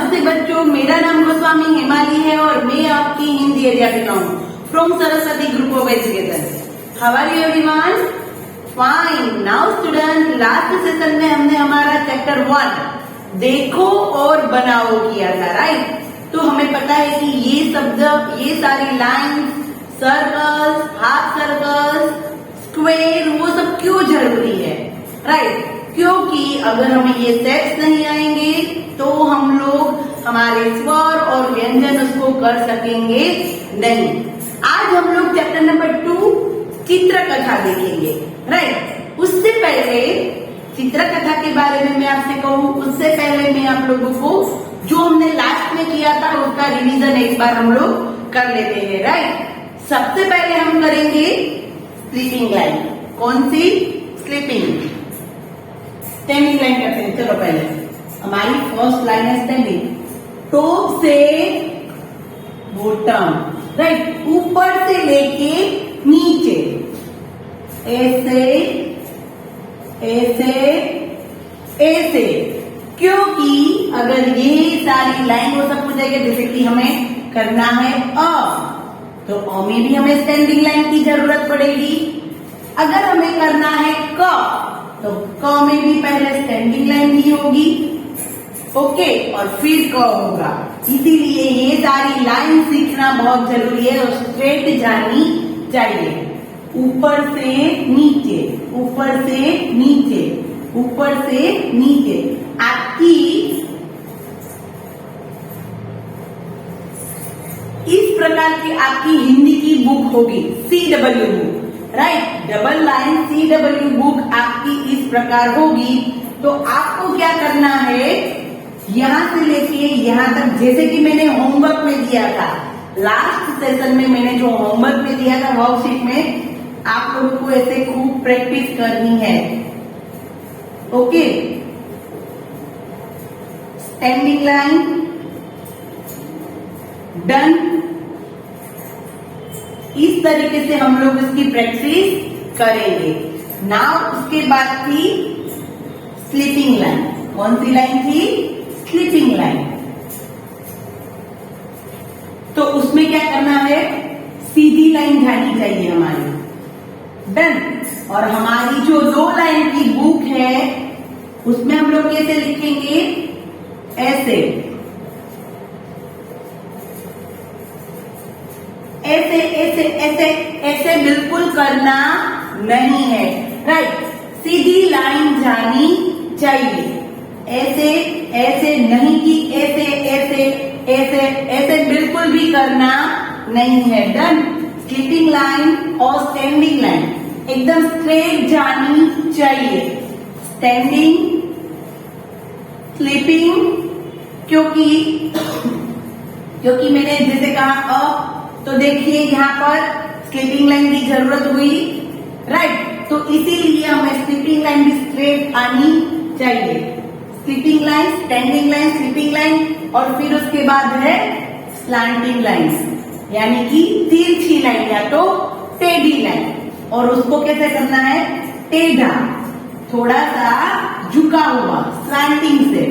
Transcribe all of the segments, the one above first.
नमस्ते बच्चों, मेरा नाम गोस्वामी हेमाली है और मैं आपकी हिंदी अध्यापिका हूँ from Saraswati group of education. How are you everyone? Fine. Now student, last session में हमने हमारा चैप्टर 1 देखो और बनाओ किया था, राइट? तो हमें पता है कि ये शब्द, ये सारी lines, circles, half circles, square, वो सब क्यों जरूरी है, राइट? क्योंकि अगर हमें ये सेट्स नहीं आएंगे तो हम लोग हमारे स्वर और व्यंजन उसको कर सकेंगे नहीं। आज हम लोग चैप्टर नंबर 2 चित्रकथा देखेंगे, राइट? उससे पहले चित्रकथा के बारे में मैं आपसे कहूँ, उससे पहले मैं आप लोगों को जो हमने लास्ट में किया था उसका रिवीजन एक बार हम लोग कर लेते हैं, राइट? सबसे पहले हम करेंगे स्लीपिंग लाइन। कौन सी? स्लीपिंग। स्टैंडिंग लाइन करते हैं। चलो पहले हमारी फर्स्ट लाइन है स्टैंडिंग, टॉप से बॉटम, राइट? ऊपर से लेके नीचे, ऐसे ऐसे ऐसे। क्योंकि अगर ये सारी लाइन वो सब कुछ है, जैसे कि हमें करना है तो में भी हमें स्टैंडिंग लाइन की जरूरत पड़ेगी। अगर हमें करना है तो क में भी पहले स्टैंडिंग लाइन ही होगी, ओके, और फिर क होगा। इसीलिए ये सारी लाइन सीखना बहुत जरूरी है और स्ट्रेट जानी चाहिए। ऊपर से नीचे, ऊपर से नीचे, ऊपर से नीचे। आपकी इस प्रकार की आपकी हिंदी की बुक होगी, CW book, right? Double line CW book आपकी इस प्रकार होगी। तो आपको क्या करना है, यहां से लेके यहां तक, जैसे कि मैंने होमवर्क में दिया था, लास्ट सेशन में मैंने जो होमवर्क में दिया था वर्कशीट में, आप लोगों को ऐसे खूब प्रैक्टिस करनी है, ओके? Standing line done. इस तरीके से हम लोग इसकी प्रैक्टिस करेंगे। नाउ उसके बाद थी स्लीपिंग लाइन। कौन सी लाइन थी? Sleeping line. तो उसमें क्या करना है, सीधी लाइन जानी चाहिए हमारी, डन। और हमारी जो 2 लाइन की बुक है उसमें हम लोग कैसे लिखेंगे, ऐसे ऐसे ऐसे ऐसे ऐसे बिल्कुल करना नहीं है, राइट? सीधी लाइन जानी चाहिए। ऐसे ऐसे नहीं कि ऐसे ऐसे ऐसे ऐसे बिल्कुल भी करना नहीं है, डन। स्लीपिंग लाइन और स्टैंडिंग लाइन एकदम स्ट्रेट जानी चाहिए। स्टैंडिंग, स्लीपिंग, क्योंकि मैंने जैसे कहा तो देखिए यहाँ पर स्लीपिंग लाइन की जरूरत हुई, राइट? तो इसीलिए हमें स्लीपिंग लाइन भी स्ट्रेट आनी चाहिए। Sleeping line, standing line, sleeping line, और फिर उसके बाद है स्लैंटिंग लाइन, यानी कि तिरछी लाइन या तो टेढ़ी लाइन। और उसको कैसे करना है, टेढ़ा, थोड़ा सा झुका हुआ, स्लैंटिंग से,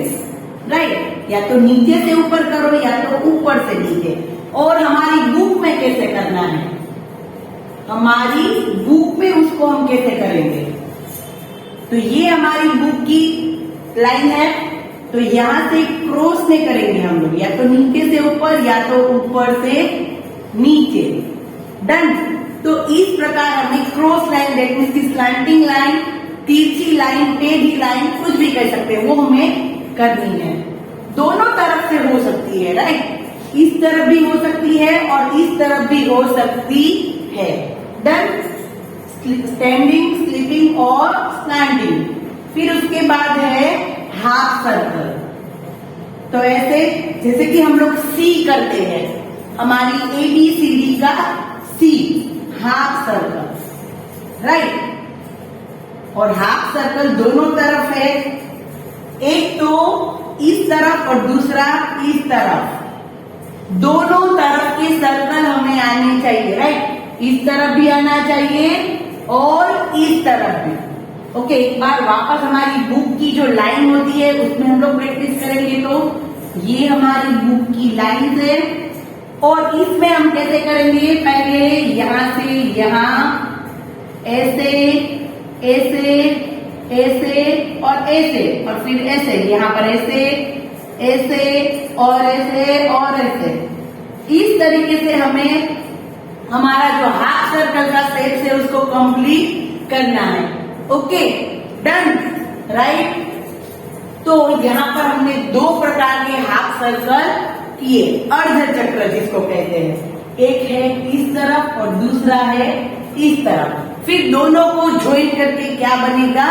राइट? या तो नीचे से ऊपर करो या तो ऊपर से नीचे। और हमारी बुक में कैसे करना है, हमारी बुक में उसको हम कैसे करेंगे, तो ये हमारी बुक की लाइन है। तो यहां से क्रॉस में करेंगे हम लोग, या तो नीचे से ऊपर या तो ऊपर से नीचे, डन। तो इस प्रकार हमें क्रॉस लाइन, दैट मीन्स की स्लैंटिंग लाइन, तिरछी लाइन, टेढ़ी लाइन, कुछ भी कह सकते हैं, वो हमें करनी है। दोनों तरफ से हो सकती है, राइट? इस तरफ भी हो सकती है और इस तरफ भी हो सकती है, डन। स्टैंडिंग, स्लीपिंग और स्लैंटिंग। फिर उसके बाद है हाफ सर्कल। तो ऐसे जैसे कि हम लोग सी करते हैं, हमारी ABCD का C, हाफ सर्कल, राइट? और हाफ सर्कल दोनों तरफ है, एक तो इस तरफ और दूसरा इस तरफ। दोनों तरफ के सर्कल हमें आने चाहिए, राइट? इस तरफ भी आना चाहिए और इस तरफ भी, ओके? एक बार वापस हमारी बुक की जो लाइन होती है उसमें हम लोग प्रैक्टिस करेंगे। तो ये हमारी बुक की लाइन है और इसमें हम कैसे करेंगे, पहले यहां से यहां ऐसे ऐसे ऐसे और ऐसे और फिर ऐसे, यहां पर ऐसे ऐसे और ऐसे और ऐसे, इस तरीके से हमें हमारा जो हाफ सर्कल का शेप है उसको कंप्लीट करना है। Okay, done, right. तो यहाँ पर हमने दो प्रकार के हाफ सर्कल किए, अर्ध चक्र जिसको कहते हैं, एक है इस तरफ और दूसरा है इस तरफ। फिर दोनों को ज्वाइन करके क्या बनेगा,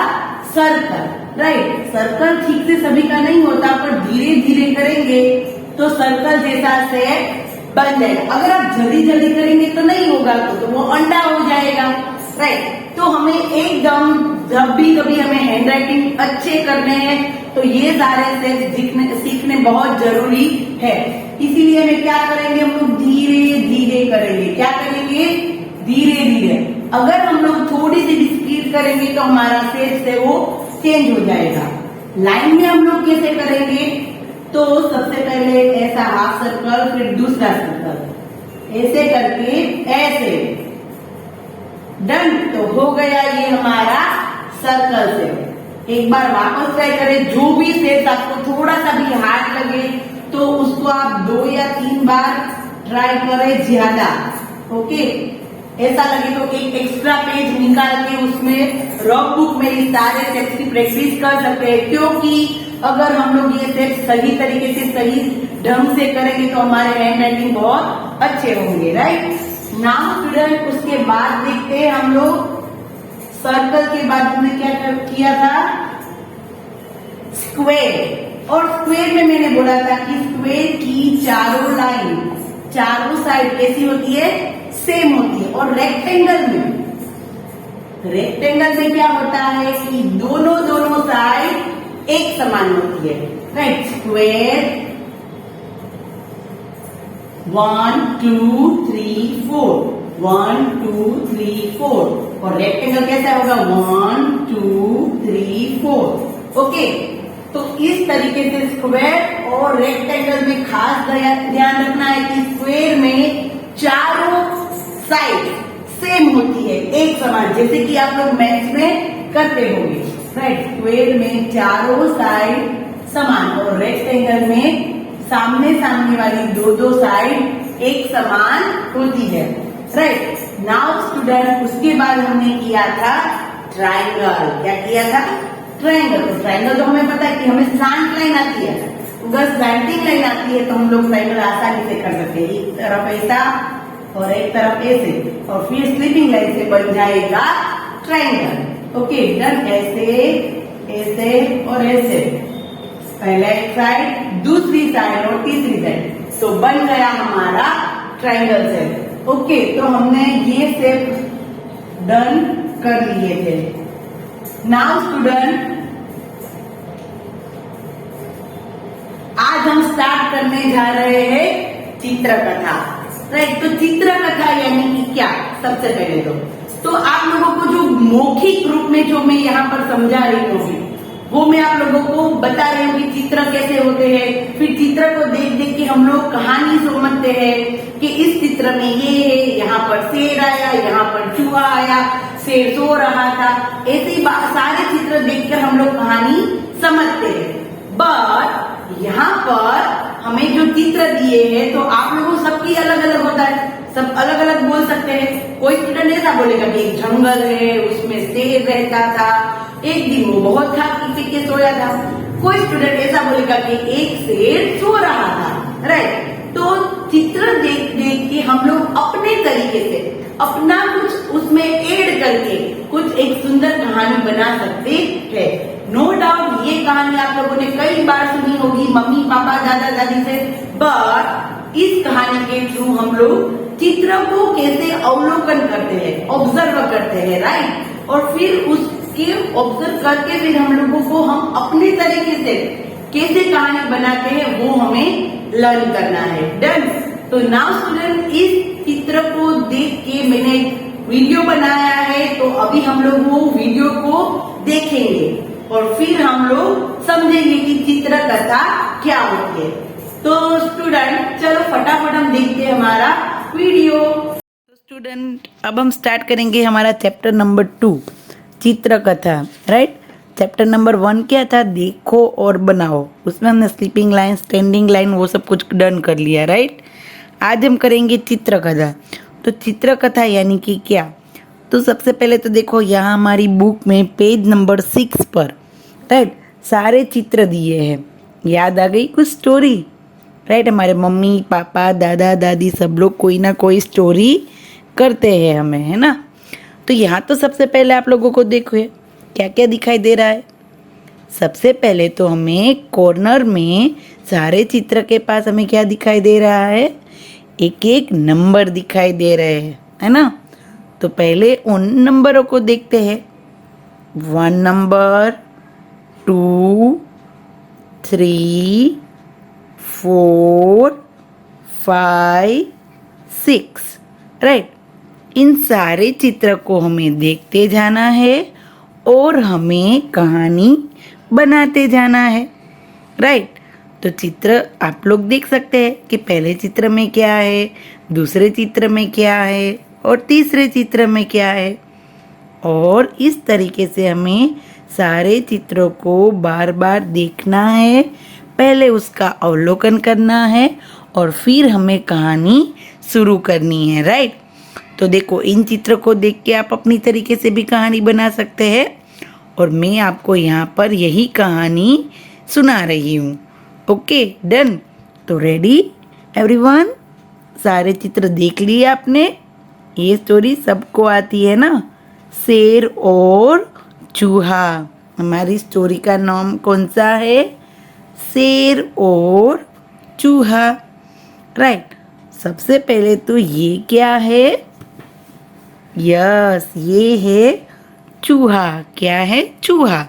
सर्कल, राइट। सर्कल ठीक से सभी का नहीं होता, पर धीरे धीरे करेंगे तो सर्कल जैसा शेप बन जाएगा। अगर आप जल्दी जल्दी करेंगे तो नहीं होगा, तो वो अंडा हो जाएगा, राइट। तो हमें एकदम जब भी कभी हमें हैंड राइटिंग अच्छे करने हैं तो ये सारे शेप सीखने बहुत जरूरी है। इसीलिए हमें क्या करेंगे, हम लोग धीरे धीरे करेंगे। क्या करेंगे, धीरे धीरे। अगर हम लोग थोड़ी सी स्पीड करेंगे तो हमारा शेप से वो चेंज हो जाएगा। लाइन में हम लोग कैसे करेंगे, तो सबसे पहले ऐसा हाफ सर्कल, फिर दूसरा सर्कल, ऐसे करके ऐसे, डन। तो हो गया ये हमारा सर्कल से। एक बार वापस ट्राई करें, जो भी शेप आपको थोड़ा सा भी हार्ड लगे तो उसको आप 2 या 3 बार ट्राई करें ज्यादा। ओके, ऐसा लगे तो एक एक्स्ट्रा पेज निकाल के उसमें रफ बुक में इस सारे शेप्स की प्रैक्टिस कर सकते हैं, क्योंकि अगर हम लोग ये शेप सही तरीके से सही ढंग से करेंगे तो हमारे हैंड राइटिंग बहुत अच्छे होंगे, राइट। नाउ स्टूडेंट, उसके बाद देखते हैं हम लोग सर्कल के बाद हमने क्या किया था, स्क्वायर। और स्क्वायर में मैंने बोला था कि स्क्वायर की चारों लाइन, चारों साइड कैसी होती है, सेम होती है। और रेक्टेंगल में क्या होता है कि दोनों साइड एक समान होती है, राइट। स्क्वायर 1 2 3 4, 1 2 3 4। और रेक्टेंगल कैसा होगा, 1 2 3 4। ओके, तो इस तरीके से स्क्वायर और रेक्टेंगल में खास ध्यान रखना है कि स्क्वायर में चारों साइड सेम होती है, एक समान, जैसे कि आप लोग मैथ्स में करते होंगे, राइट। स्क्वायर में चारों साइड समान और रेक्टेंगल में सामने वाली दो साइड एक समान होती है, राइट। नाउ स्टूडेंट, उसके बाद हमने किया था ट्राइंगल। क्या किया था, ट्राइंगल। तो ट्राइंगल तो हमें पता है कि हमें स्लैंट लाइन आती है, अगर स्लैंटिंग लाइन आती है तो हम लोग ट्राइंगल आसानी से कर सकते हैं। एक तरफ ऐसा और एक तरफ ऐसे, और फिर स्लीपिंग लाइन से बन जाएगा ट्राइंगल। Okay, done. ऐसे ऐसे और ऐसे, पहले एक साइड, दूसरी साइड और तीसरी साइड, तो बन गया हमारा ट्राइंगल शेप। ओके, तो हमने ये शेप डन कर लिए थे। नाउ स्टूडेंट, आज हम स्टार्ट करने जा रहे हैं चित्रकथा, राइट। तो चित्रकथा यानी कि क्या, सबसे पहले तो आप लोगों को जो मौखिक रूप में जो मैं यहाँ पर समझा रही हूँ वो मैं आप लोगों को बता रही हूँ कि चित्र कैसे होते हैं। फिर चित्र को देख के हम लोग कहानी समझते हैं कि इस चित्र में ये है, यहाँ पर शेर आया, यहाँ पर चूहा आया, शेर सो रहा था, ऐसी सारे चित्र देखकर हम लोग कहानी समझते हैं। बट यहाँ पर हमें जो चित्र दिए हैं तो आप लोगों सबकी अलग अलग होता है, सब अलग अलग बोल सकते हैं। कोई स्टूडेंट ऐसा बोलेगा कि एक जंगल है, उसमें शेर रहता था, एक दिन वो बहुत खा पी के सोया था। कोई स्टूडेंट ऐसा बोलेगा कि एक शेर सो रहा था, राइट। तो चित्र देख के हम लोग अपने तरीके से अपना कुछ उसमें ऐड करके कुछ एक सुंदर कहानी बना सकते हैं। नो डाउट ये कहानी आप लोगों ने कई बार सुनी होगी मम्मी पापा दादा दादी से, बट इस कहानी के थ्रू हम लोग चित्र को कैसे अवलोकन करते हैं, ऑब्जर्व करते हैं, राइट। और फिर उसके ऑब्जर्व करके फिर हम लोगों को हम अपने तरीके से कैसे कहानी बनाते हैं वो हमें लर्न करना है। डन। तो नाउ स्टूडेंट, इस चित्र को देख के मैंने वीडियो बनाया है, तो अभी हम लोग वो वीडियो को देखेंगे और फिर हम लोग समझेंगे कि चित्रकथा क्या होती है। तो स्टूडेंट चलो फटाफट हम देखते हैं हमारा वीडियो। तो स्टूडेंट अब हम स्टार्ट करेंगे हमारा चैप्टर नंबर 2 चित्र कथा, राइट। चैप्टर नंबर 1 क्या था, देखो और बनाओ। उसमें हमने स्लीपिंग लाइन, स्टैंडिंग लाइन वो सब कुछ डन कर लिया, राइट। आज हम करेंगे चित्र कथा। तो चित्र कथा यानी कि क्या, तो सबसे पहले तो देखो यहाँ हमारी बुक में पेज नंबर 6 पर, राइट, सारे चित्र दिए हैं। याद आ गई कुछ स्टोरी, राइट। हमारे मम्मी पापा दादा दादी सब लोग कोई ना कोई स्टोरी करते हैं हमें, है ना। तो यहाँ तो सबसे पहले आप लोगों को देखो क्या क्या दिखाई दे रहा है। सबसे पहले तो हमें कॉर्नर में सारे चित्र के पास हमें क्या दिखाई दे रहा है, एक एक नंबर दिखाई दे रहे हैं, है ना। तो पहले उन नंबरों को देखते हैं। 1 नंबर, 2, 3, 4, 5, 6, राइट। इन सारे चित्र को हमें देखते जाना है और हमें कहानी बनाते जाना है, राइट। तो चित्र आप लोग देख सकते हैं कि पहले चित्र में क्या है, दूसरे चित्र में क्या है और तीसरे चित्र में क्या है। और इस तरीके से हमें सारे चित्रों को बार बार देखना है, पहले उसका अवलोकन करना है और फिर हमें कहानी शुरू करनी है, राइट। तो देखो इन चित्रों को देख के आप अपनी तरीके से भी कहानी बना सकते हैं और मैं आपको यहाँ पर यही कहानी सुना रही हूँ। Okay done. तो रेडी एवरीवन, सारे चित्र देख लिए आपने। ये स्टोरी सबको आती है ना, शेर और चूहा। हमारी स्टोरी का नाम कौन सा है, शेर और चूहा, राइट। सबसे पहले तो ये क्या है, यस ये है चूहा। क्या है, चूहा।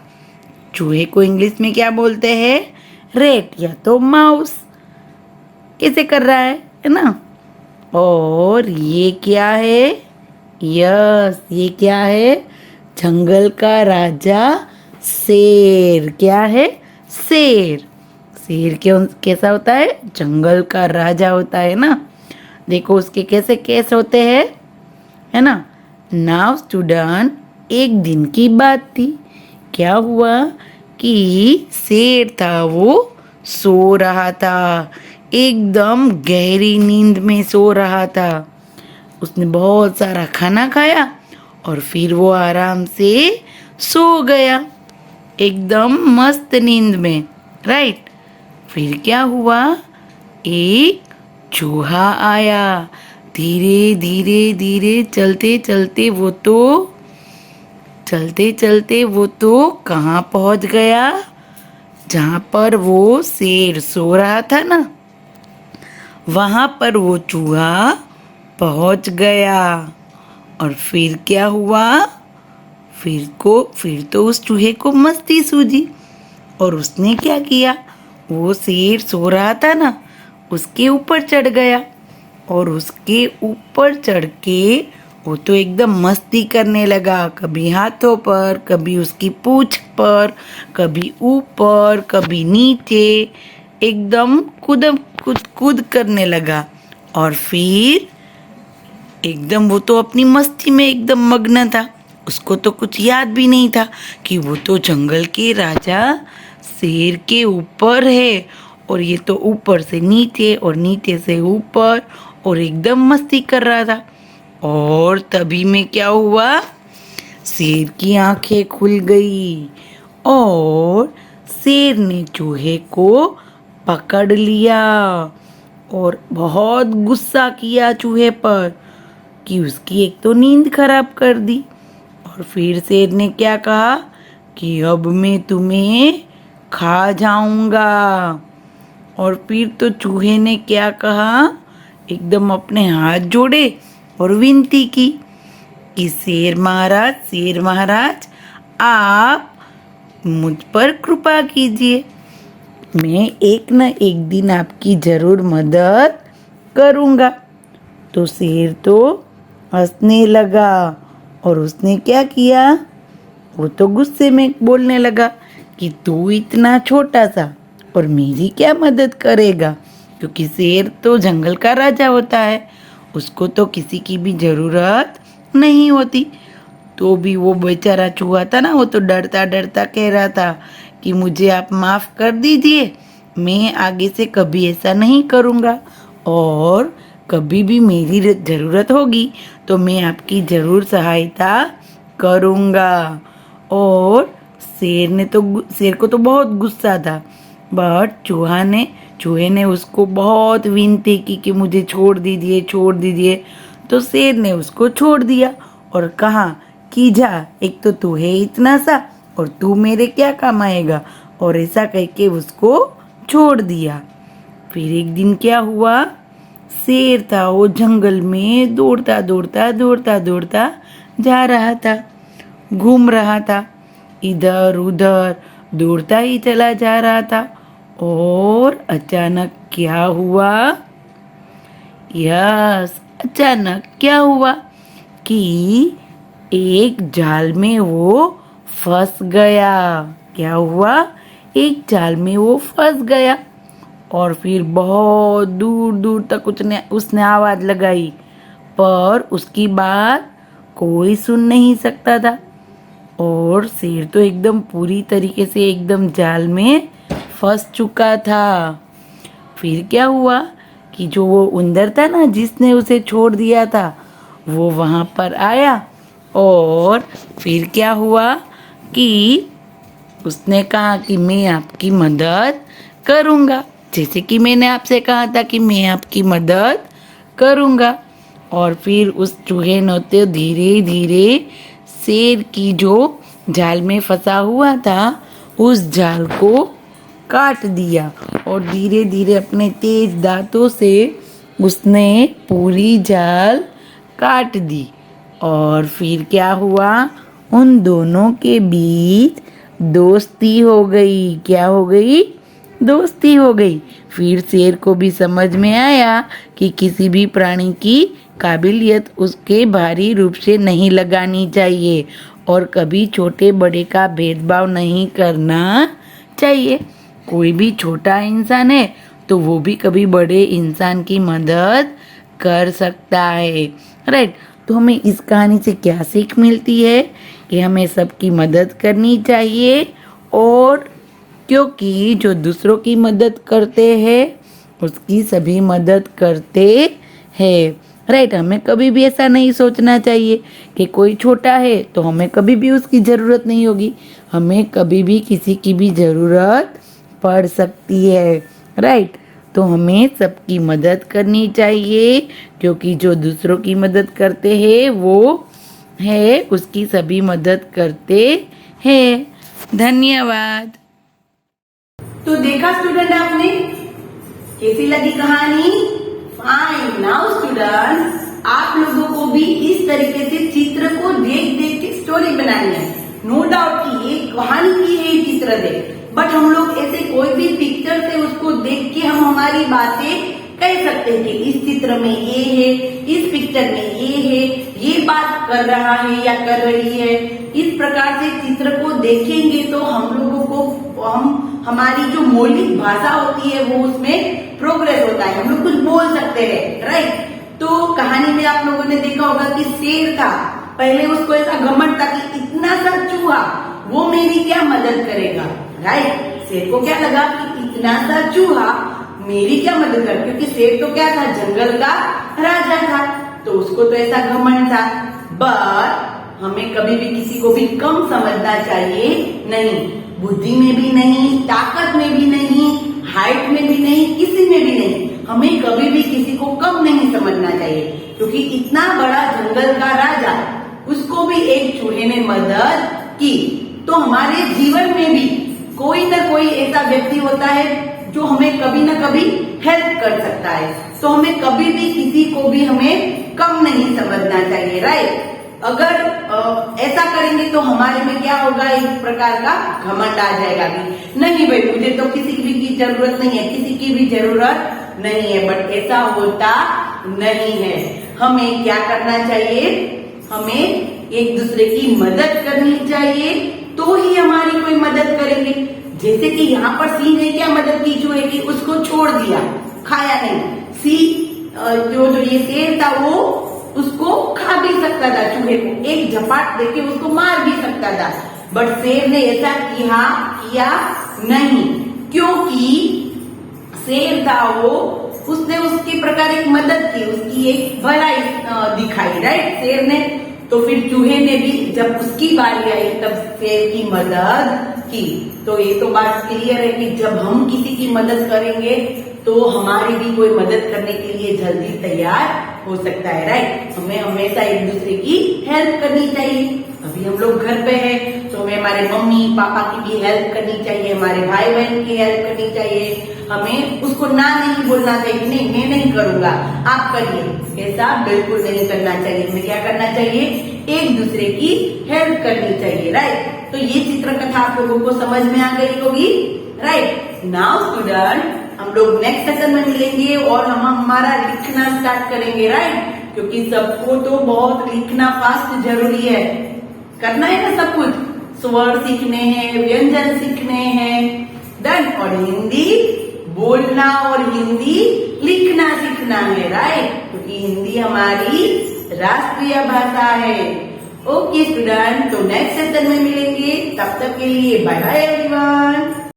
चूहे को इंग्लिश में क्या बोलते हैं, रेट या तो माउस। कैसे कर रहा है ना। और ये क्या है, यस ये क्या है, जंगल का राजा शेर। क्या है, शेर। शेर क्यों कैसा होता है, जंगल का राजा होता है ना। देखो उसके कैसे केस होते हैं, है ना। नाउ स्टूडेंट, एक दिन की बात थी। क्या हुआ कि शेर था वो सो रहा था, एकदम गहरी नींद में सो रहा था। उसने बहुत सारा खाना खाया और फिर वो आराम से सो गया, एकदम मस्त नींद में, राइट। फिर क्या हुआ, एक चूहा आया। धीरे धीरे धीरे चलते चलते वो तो कहाँ पहुँच गया, जहाँ पर वो शेर सो रहा था ना, वहाँ पर वो चूहा पहुँच गया। और फिर क्या हुआ, फिर तो उस चूहे को मस्ती सूझी और उसने क्या किया, वो शेर सो रहा था ना, उसके ऊपर चढ़ गया। और उसके ऊपर चढ़ के वो तो एकदम मस्ती करने लगा, कभी हाथों पर, कभी उसकी पूंछ पर, कभी ऊपर, कभी नीचे, एकदम कूद करने लगा। और फिर एकदम वो तो अपनी मस्ती में एकदम मग्न था। उसको तो कुछ याद भी नहीं था कि वो तो जंगल के राजा शेर के ऊपर है और ये तो ऊपर से नीचे और नीचे से ऊपर और एकदम मस्ती कर रहा था। और तभी में क्या हुआ, शेर की आंखें खुल गई और शेर ने चूहे को पकड़ लिया और बहुत गुस्सा किया चूहे पर कि उसकी एक तो नींद खराब कर दी। और फिर शेर ने क्या कहा कि अब मैं तुम्हें खा जाऊंगा। और फिर तो चूहे ने क्या कहा, एकदम अपने हाथ जोड़े और विनती की कि शेर महाराज आप मुझ पर कृपा कीजिए, मैं एक न एक दिन आपकी ज़रूर मदद करूँगा। तो शेर तो हंसने लगा और उसने क्या किया, वो तो गुस्से में बोलने लगा कि तू इतना छोटा सा और मेरी क्या मदद करेगा, क्योंकि शेर तो जंगल का राजा होता है, उसको तो किसी की भी ज़रूरत नहीं होती। तो भी वो बेचारा चूहा था ना, वो तो डरता डरता कह रहा था कि मुझे आप माफ़ कर दीजिए, मैं आगे से कभी ऐसा नहीं करूँगा, और कभी भी मेरी ज़रूरत होगी तो मैं आपकी ज़रूर सहायता करूँगा। और शेर को तो बहुत गुस्सा था, बट चूहे ने उसको बहुत विनती की कि मुझे छोड़ दीजिए, छोड़ दीजिए। तो शेर ने उसको छोड़ दिया और कहा कि जा, एक तो तू है इतना सा और तू मेरे क्या काम आएगा, और ऐसा कह के उसको छोड़ दिया। फिर एक दिन क्या हुआ, शेर था वो जंगल में दौड़ता दौड़ता दौड़ता दौड़ता जा रहा था, घूम रहा था, इधर उधर दौड़ता ही चला जा रहा था। और अचानक क्या हुआ, अचानक क्या हुआ कि एक जाल में वो फंस गया। क्या हुआ, एक जाल में वो फंस गया। और फिर बहुत दूर दूर तक उसने आवाज़ लगाई, पर उसकी बात कोई सुन नहीं सकता था। और शेर तो एकदम पूरी तरीके से एकदम जाल में फंस चुका था। फिर क्या हुआ कि जो वो उंदर था ना, जिसने उसे छोड़ दिया था, वो वहाँ पर आया। और फिर क्या हुआ कि उसने कहा कि मैं आपकी मदद करूँगा, जैसे कि मैंने आपसे कहा था कि मैं आपकी मदद करूँगा। और फिर उस चूहे ने तो धीरे धीरे शेर की जो जाल में फंसा हुआ था उस जाल को काट दिया, और धीरे धीरे अपने तेज दांतों से उसने पूरी जाल काट दी। और फिर क्या हुआ, उन दोनों के बीच दोस्ती हो गई। क्या हो गई, दोस्ती हो गई। फिर शेर को भी समझ में आया कि किसी भी प्राणी की काबिलियत उसके बाहरी रूप से नहीं लगानी चाहिए, और कभी छोटे बड़े का भेदभाव नहीं करना चाहिए। कोई भी छोटा इंसान है तो वो भी कभी बड़े इंसान की मदद कर सकता है, राइट। तो हमें इस कहानी से क्या सीख मिलती है कि हमें सबकी मदद करनी चाहिए, और क्योंकि जो दूसरों की मदद करते हैं उसकी सभी मदद करते हैं, राइट। हमें कभी भी ऐसा नहीं सोचना चाहिए कि कोई छोटा है तो हमें कभी भी उसकी ज़रूरत नहीं होगी। हमें कभी भी किसी की भी ज़रूरत पड़ सकती है, राइट। तो हमें सबकी मदद करनी चाहिए, क्योंकि जो दूसरों की मदद करते हैं वो है उसकी सभी मदद करते हैं। धन्यवाद। तो देखा स्टूडेंट आपने, कैसी लगी कहानी? फाइन। नाउ स्टूडेंट, आप लोगों को भी इस तरीके से चित्र को देख देख के स्टोरी बनानी है। नो डाउट कि ये कहानी की है चित्र देख, बट हम लोग ऐसे कोई भी पिक्चर से उसको देख के हम हमारी बातें कह सकते हैं कि इस चित्र में ये है, इस पिक्चर में ये है, ये बात कर रहा है या कर रही है। इस प्रकार से चित्र को देखेंगे तो हम लोगों को हमारी जो मौलिक भाषा होती है वो उसमें प्रोग्रेस होता है, हम लोग कुछ बोल सकते हैं, राइट। तो कहानी में आप लोगों ने देखा होगा कि शेर था, पहले उसको ऐसा घमंड था कि इतना सा चूहा वो मेरी क्या मदद करेगा, राइट। शेर को क्या लगा कि इतना सा चूहा मेरी क्या मदद कर, क्योंकि शेर तो क्या था, जंगल का राजा था, तो उसको तो ऐसा घमंड था। बट हमें कभी भी किसी को भी कम समझना चाहिए नहीं, बुद्धि में भी नहीं, ताकत में भी नहीं, हाइट में भी नहीं, किसी में भी नहीं। हमें कभी भी किसी को कम नहीं समझना चाहिए, क्योंकि इतना बड़ा जंगल का राजा, उसको भी एक चूहे ने मदद की। तो हमारे जीवन में भी कोई ना कोई ऐसा व्यक्ति होता है जो हमें कभी ना कभी हेल्प कर सकता है। तो हमें कभी भी किसी को भी हमें कम नहीं समझना चाहिए, राइट। अगर ऐसा करेंगे तो हमारे में क्या होगा, एक प्रकार का घमंड आ जाएगा कि नहीं भाई मुझे तो किसी की जरूरत नहीं है, किसी की भी जरूरत नहीं है। बट ऐसा होता नहीं है। हमें क्या करना चाहिए, हमें एक दूसरे की मदद करनी चाहिए, तो ही हमारी कोई मदद करेंगे। जैसे कि यहाँ पर सिंह ने क्या मदद की, चूहे की, उसको छोड़ दिया, खाया नहीं। सी जो ये शेर था वो उसको खा भी सकता था, चूहे को एक झपाट देके उसको मार भी सकता था, बट शेर ने ऐसा किया नहीं, क्योंकि शेर था वो उसने उसके प्रकार एक मदद की, उसकी एक भलाई दिखाई, राइट, शेर ने। तो फिर चूहे ने भी जब उसकी बारी आई तब शेर की मदद की। तो ये तो बात क्लियर है कि जब हम किसी की मदद करेंगे तो हमारी भी कोई मदद करने के लिए जल्दी तैयार हो सकता है, राइट। हमें हमेशा एक दूसरे की हेल्प करनी चाहिए। अभी हम लोग घर पे हैं तो हमें हमारे मम्मी पापा की भी हेल्प करनी चाहिए, हमारे भाई बहन की हेल्प करनी चाहिए। हमें उसको ना नहीं बोलना चाहिए, नहीं मैं नहीं करूंगा आप करिए, ऐसा बिल्कुल नहीं करना चाहिए। हमें क्या करना चाहिए, एक दूसरे की हेल्प करनी चाहिए, राइट। तो ये चित्र कथा आप लोगों को समझ में आ गई होगी, राइट। नाउ स्टूडेंट, हम लोग नेक्स्ट सेशन में मिलेंगे और हम हमारा लिखना स्टार्ट करेंगे, राइट, क्योंकि सबको तो बहुत लिखना फास्ट जरूरी है, करना है ना सब कुछ, स्वर सीखने हैं, व्यंजन सीखने हैं, देन और हिंदी बोलना और हिंदी लिखना सीखना है, राइट, क्योंकि हिंदी हमारी राष्ट्रीय भाषा है। ओके स्टूडेंट, तो नेक्स्ट सेशन में मिलेंगे, तब तक के लिए बाय बाय एवरीवन।